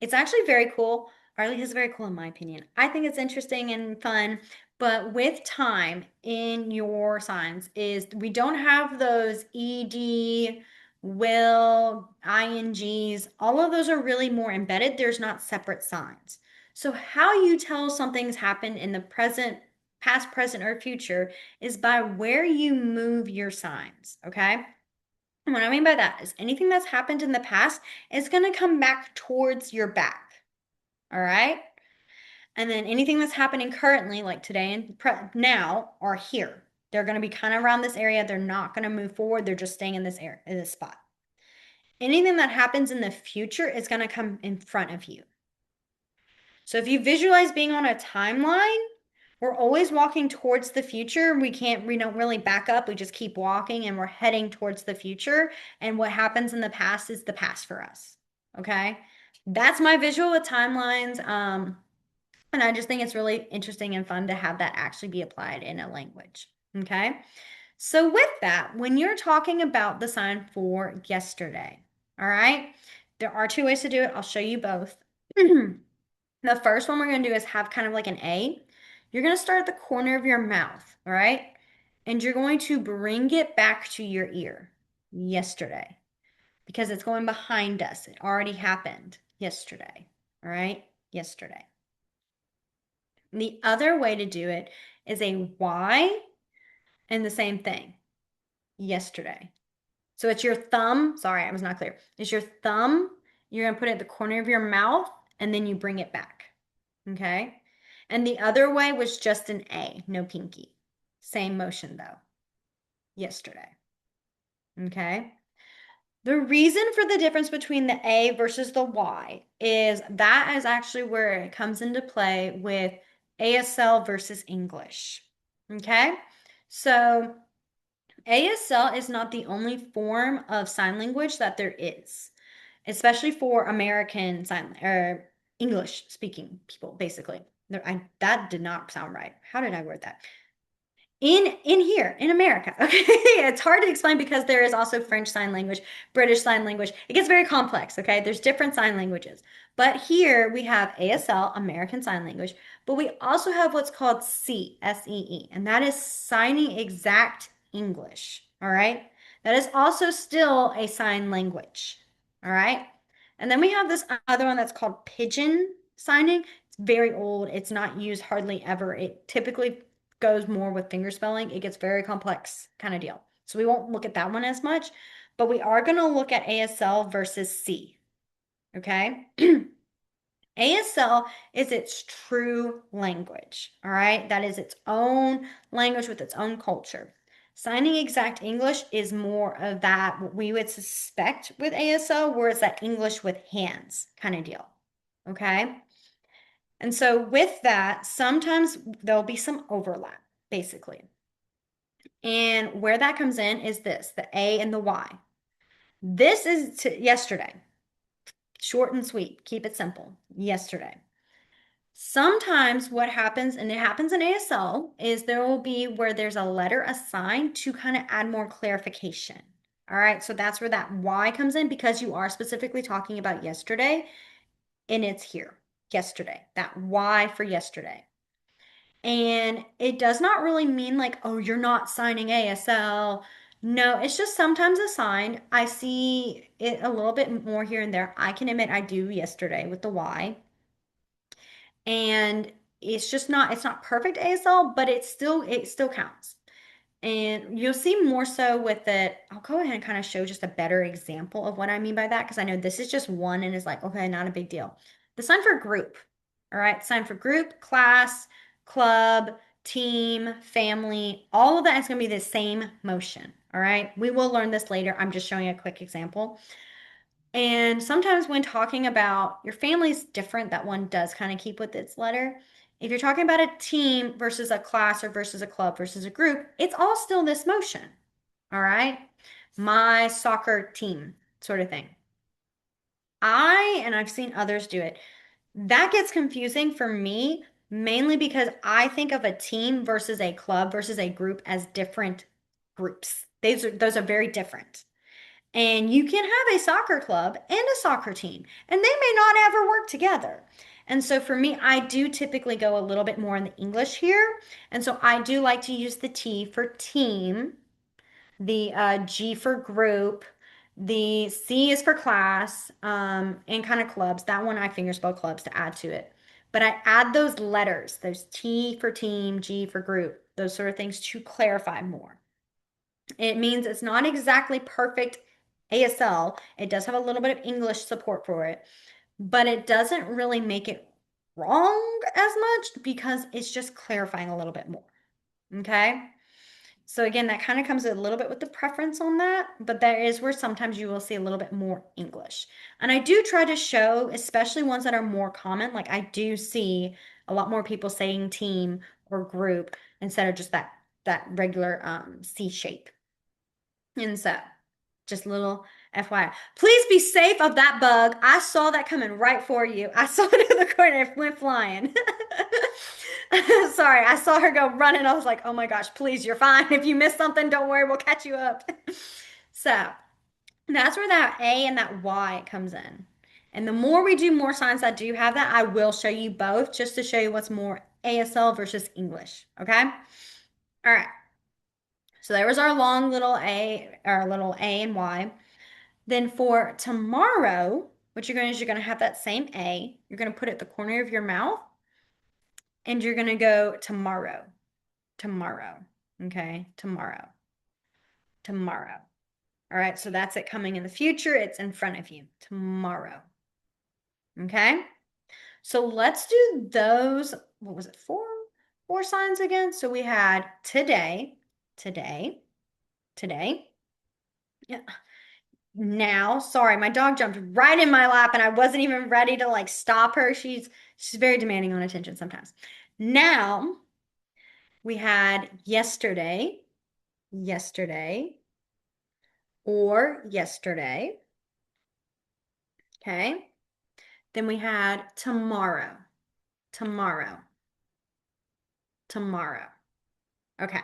it's actually very cool, or at least it's very cool in my opinion. I think it's interesting and fun, But with time in your signs is we don't have those ed, will, ings. All of those are really more embedded. There's not separate signs. So how you tell something's happened in the present, past, present, or future is by where you move your signs, okay? And what I mean by that is anything that's happened in the past is going to come back towards your back, all right? And then anything that's happening currently, like today and now, are here. They're going to be kind of around this area. They're not going to move forward. They're just staying in this area, in this spot. Anything that happens in the future is going to come in front of you. So if you visualize being on a timeline, we're always walking towards the future. We don't really back up. We just keep walking and we're heading towards the future. And what happens in the past is the past for us. Okay. That's my visual with timelines. And I just think it's really interesting and fun to have that actually be applied in a language. Okay. So, with that, when you're talking about the sign for yesterday, all right, there are two ways to do it. I'll show you both. The first one we're going to do is have kind of like an A. You're going to start at the corner of your mouth, all right? And you're going to bring it back to your ear yesterday because it's going behind us. It already happened yesterday, all right? Yesterday. The other way to do it is a Y and the same thing, yesterday. So it's your thumb. Sorry, I was not clear. It's your thumb. You're going to put it at the corner of your mouth and then you bring it back. Okay. And the other way was just an A, no pinky. Same motion though, yesterday. Okay. The reason for the difference between the A versus the Y is that is actually where it comes into play with ASL versus English. Okay. So ASL is not the only form of sign language that there is, especially for American sign or English speaking people, basically. That did not sound right. How did I word that? In here in America. Okay. It's hard to explain because there is also French sign language, British sign language. It gets very complex, okay? There's different sign languages. But here we have ASL, American Sign Language, but we also have what's called SEE, and that is signing exact English, all right? That is also still a sign language, all right? And then we have this other one that's called pigeon signing. It's very old. It's not used hardly ever. It typically goes more with finger spelling. It gets very complex kind of deal. So we won't look at that one as much, but we are going to look at ASL versus C. Okay. ASL is its true language. All right. That is its own language with its own culture. Signing exact English is more of that, what we would suspect with ASL, where it's that English with hands kind of deal. Okay. And so with that, sometimes there'll be some overlap, basically. And where that comes in is this, the A and the Y. This is yesterday. Short and sweet. Keep it simple. Yesterday. Sometimes what happens, and it happens in ASL, is there will be where there's a letter assigned to kind of add more clarification. All right, so that's where that Y comes in because you are specifically talking about yesterday, and it's here. Yesterday. That Y for yesterday. And it does not really mean like, oh, you're not signing ASL. No, it's just sometimes a sign. I see it a little bit more here and there. I can admit I do yesterday with the Y. And it's not perfect ASL, but it still counts. And you'll see more so with it. I'll go ahead and kind of show just a better example of what I mean by that because I know this is just one and is like, okay, not a big deal. The sign for group, all right? Sign for group, class, club, team, family, all of that is going to be the same motion, all right? We will learn this later. I'm just showing a quick example. And sometimes when talking about your family is different, that one does kind of keep with its letter. If you're talking about a team versus a class or versus a club versus a group, it's all still this motion. All right. My soccer team sort of thing. And I've seen others do it. That gets confusing for me, mainly because I think of a team versus a club versus a group as different groups. Those are very different. And you can have a soccer club and a soccer team, and they may not ever work together. And so for me, I do typically go a little bit more in the English here. And so I do like to use the T for team, the G for group, the C is for class, and kind of clubs. That one I fingerspell clubs to add to it. But I add those letters, those T for team, G for group, those sort of things to clarify more. It means it's not exactly perfect ASL. It does have a little bit of English support for it, but it doesn't really make it wrong as much because it's just clarifying a little bit more. Okay. So again, that kind of comes a little bit with the preference on that, but there is where sometimes you will see a little bit more English. And I do try to show, especially ones that are more common, like I do see a lot more people saying team or group instead of just that regular C shape. And so, just a little FYI. Please be safe of that bug. I saw that coming right for you. I saw it in the corner. It went flying. Sorry, I saw her go running. I was like, oh my gosh, please, you're fine. If you miss something, don't worry, we'll catch you up. So that's where that A and that Y comes in. And the more we do more signs that do have that, I will show you both just to show you what's more ASL versus English. Okay? All right. So there was our long little A, our little A and Y. Then for tomorrow, what you're going to do is you're going to have that same A. You're going to put it at the corner of your mouth and you're going to go tomorrow, tomorrow. Okay, tomorrow, tomorrow. All right, so that's it coming in the future. It's in front of you tomorrow. Okay, so let's do those. What was it? Four signs again. So we had today, today, today. Yeah. Now, sorry, my dog jumped right in my lap and I wasn't even ready to like stop her. She's very demanding on attention sometimes. Now, we had yesterday, yesterday, or yesterday. Okay. Then we had tomorrow, tomorrow, tomorrow. Okay.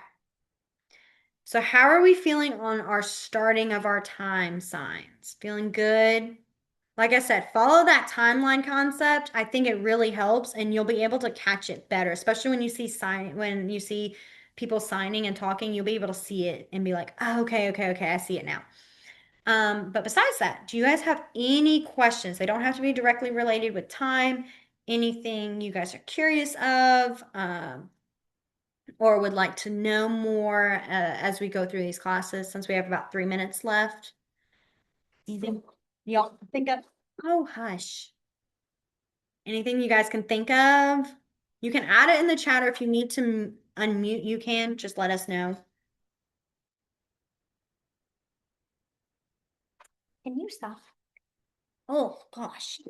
So how are we feeling on our starting of our time signs? Feeling good? Like I said, follow that timeline concept. I think it really helps and you'll be able to catch it better, especially when you see people signing and talking, you'll be able to see it and be like, oh, okay, okay, okay, I see it now. But besides that, do you guys have any questions? They don't have to be directly related with time, anything you guys are curious of, or would like to know more as we go through these classes, since we have about 3 minutes left. Anything y'all think of? Oh, hush. Anything you guys can think of? You can add it in the chat, or if you need to unmute, you can. Just let us know. Can you stop? Oh, gosh.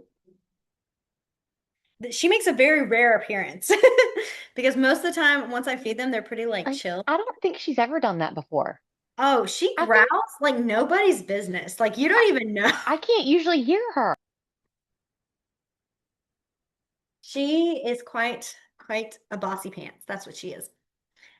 She makes a very rare appearance because most of the time, once I feed them, they're pretty like chill. I don't think she's ever done that before. Oh, she I think growls like nobody's business. Like you I, don't even know. I can't usually hear her. She is quite a bossy pants. That's what she is.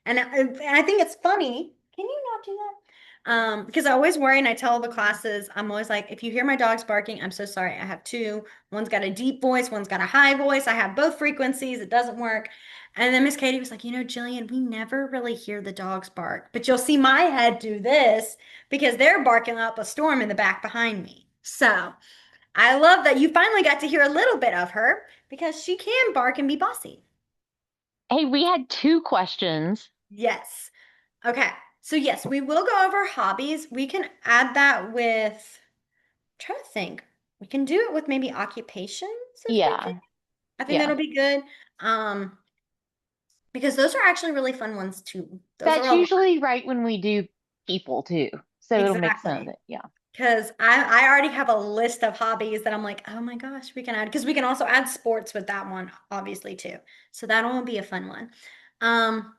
And I think it's funny. Can you not do that? Because I always worry and I tell the classes, I'm always like, if you hear my dogs barking, I'm so sorry. I have two. One's got a deep voice, one's got a high voice. I have both frequencies. It doesn't work. And then Miss Katie was like, Jillian, we never really hear the dogs bark, but you'll see my head do this because they're barking up a storm in the back behind me. So I love that you finally got to hear a little bit of her because she can bark and be bossy. Hey, we had two questions. Yes. Okay. So yes, we will go over hobbies. We can add that with, try to think. We can do it with maybe occupations if we can. Yeah, I think yeah. that'll be good. Because those are actually really fun ones too. Those are That's a lot. usually right when we do people too. So it'll make sense. Exactly. Yeah. Because I already have a list of hobbies that I'm like, oh my gosh, we can add because we can also add sports with that one, obviously, too. So that'll be a fun one. Um,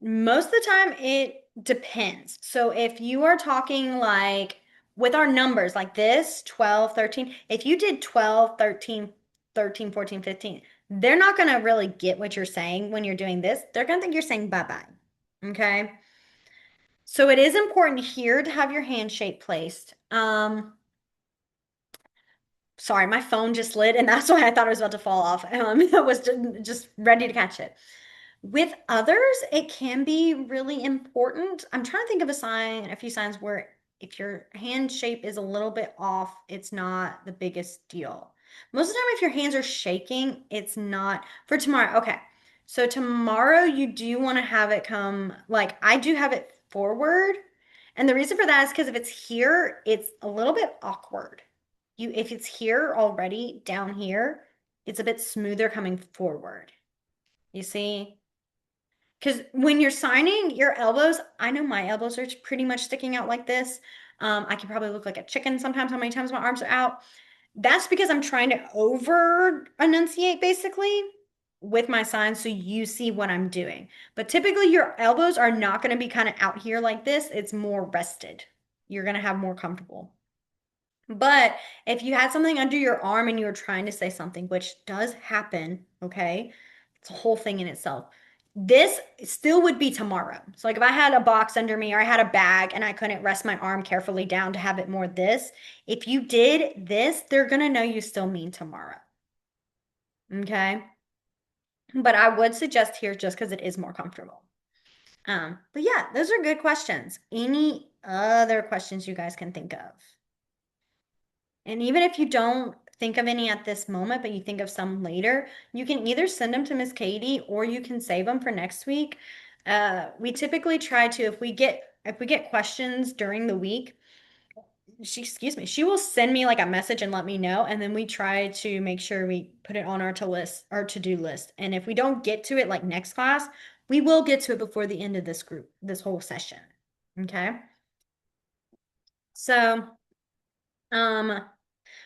Most of the time, it depends. So if you are talking like with our numbers like this, 12, 13, if you did 12, 13, 13, 14, 15, they're not going to really get what you're saying when you're doing this. They're going to think you're saying bye-bye. Okay? So it is important here to have your hand shape placed. Sorry, my phone just lit, and that's why I thought it was about to fall off. I was just ready to catch it. With others, it can be really important. I'm trying to think of a few signs where if your hand shape is a little bit off, it's not the biggest deal. Most of the time, if your hands are shaking, it's not. For tomorrow, okay. So tomorrow, you do want to have it come, like I do have it forward. And the reason for that is because if it's here, it's a little bit awkward. If it's here already, down here, it's a bit smoother coming forward. You see? Because when you're signing your elbows, I know my elbows are pretty much sticking out like this. I can probably look like a chicken sometimes how many times my arms are out. That's because I'm trying to over enunciate basically with my signs so you see what I'm doing. But typically your elbows are not going to be kind of out here like this. It's more rested. You're going to have more comfortable. But if you had something under your arm and you were trying to say something, which does happen, okay? It's a whole thing in itself. This still would be tomorrow. So, like if I had a box under me or I had a bag and I couldn't rest my arm carefully down to have it more this, if you did this, they're gonna know you still mean tomorrow. Okay? But I would suggest here just because it is more comfortable. But yeah, those are good questions. Any other questions you guys can think of? And even if you don't think of any at this moment, but you think of some later, you can either send them to Miss Katie or you can save them for next week. We typically try to, if we get questions during the week, excuse me, she will send me like a message and let me know, and then we try to make sure we put it on our to-do list. And if we don't get to it like next class, we will get to it before the end of this whole session. Okay. So, um,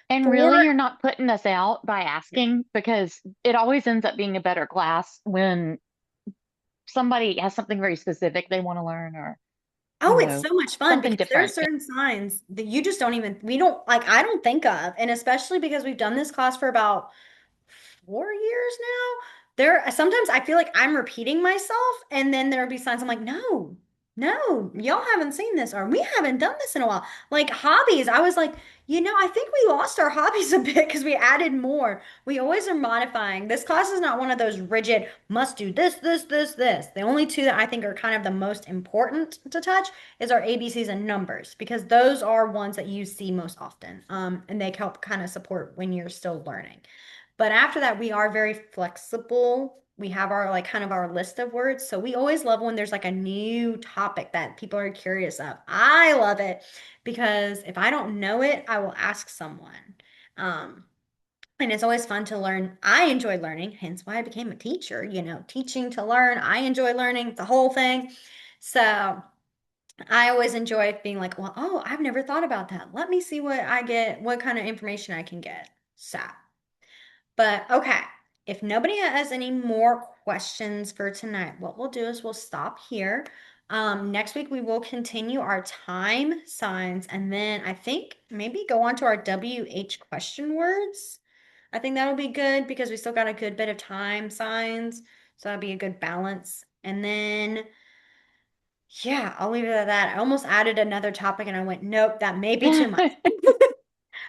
And for really, you're not putting us out by asking because it always ends up being a better class when somebody has something very specific they want to learn or, you Oh, it's know, so much fun something because there are different. certain signs that you just don't even, we don't, like, I don't think of. And especially because we've done this class for about 4 years now. There, sometimes I feel like I'm repeating myself, and then there'll be signs I'm like, no, no, y'all haven't seen this, or we haven't done this in a while. Like hobbies, I was like, I think we lost our hobbies a bit because we added more. We always are modifying. This class is not one of those rigid, must do this, this, this, this. The only two that I think are kind of the most important to touch is our ABCs and numbers because those are ones that you see most often. And they help kind of support when you're still learning. But after that, we are very flexible. We have our like kind of our list of words. So we always love when there's like a new topic that people are curious of. I love it because if I don't know it, I will ask someone. Um, and it's always fun to learn. I enjoy learning, hence why I became a teacher, teaching to learn. I enjoy learning the whole thing. So I always enjoy being like, well, oh, I've never thought about that. Let me see what I get, what kind of information I can get. So. But okay, if nobody has any more questions for tonight, what we'll do is we'll stop here. Next week we will continue our time signs and then I think maybe go on to our WH question words. I think that'll be good because we still got a good bit of time signs. So that'll be a good balance. And then, yeah, I'll leave it at that. I almost added another topic and I went, nope, that may be too much.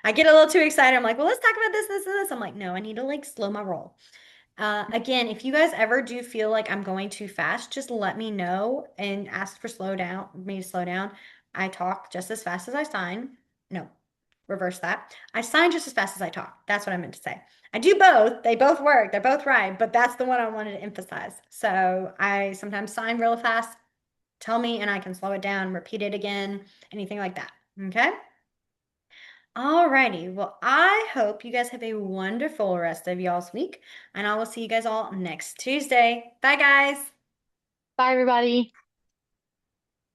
I get a little too excited. I'm like, well, let's talk about this, this, and this. I'm like, no, I need to like slow my roll. Again, if you guys ever do feel like I'm going too fast, just let me know and ask for me to slow down. I talk just as fast as I sign. No, reverse that. I sign just as fast as I talk. That's what I meant to say. I do both. They both work. They're both right, but that's the one I wanted to emphasize. So I sometimes sign real fast. Tell me and I can slow it down, repeat it again, anything like that. Okay? Alrighty. Well, I hope you guys have a wonderful rest of y'all's week, and I will see you guys all next Tuesday. Bye, guys. Bye, everybody.